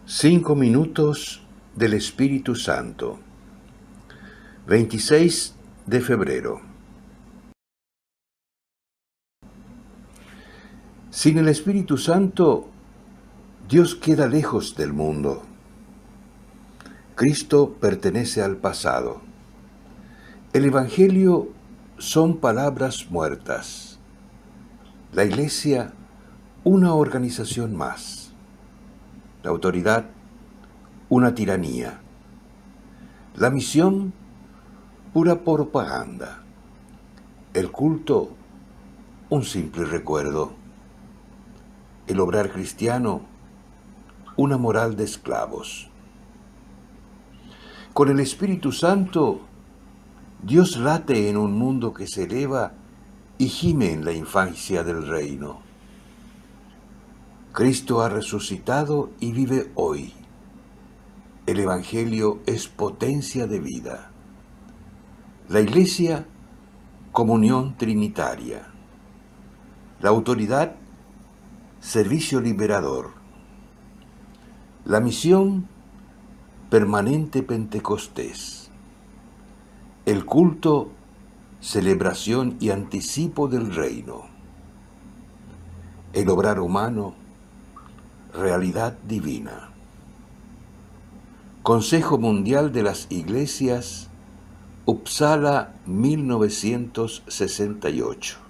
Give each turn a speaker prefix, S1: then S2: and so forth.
S1: 5 minutos del Espíritu Santo. 26 de febrero. Sin el Espíritu Santo, Dios queda lejos del mundo. Cristo pertenece al pasado. El Evangelio son palabras muertas. La Iglesia, una organización más. La autoridad, una tiranía. La misión, pura propaganda. El culto, un simple recuerdo. El obrar cristiano, una moral de esclavos. Con el Espíritu Santo, Dios late en un mundo que se eleva y gime en la infancia del reino. Cristo ha resucitado y vive hoy. El Evangelio es potencia de vida. La Iglesia, comunión trinitaria. La autoridad, servicio liberador. La misión, permanente Pentecostés. El culto, celebración y anticipo del reino. El obrar humano, realidad divina. Consejo Mundial de las Iglesias, Uppsala, 1968.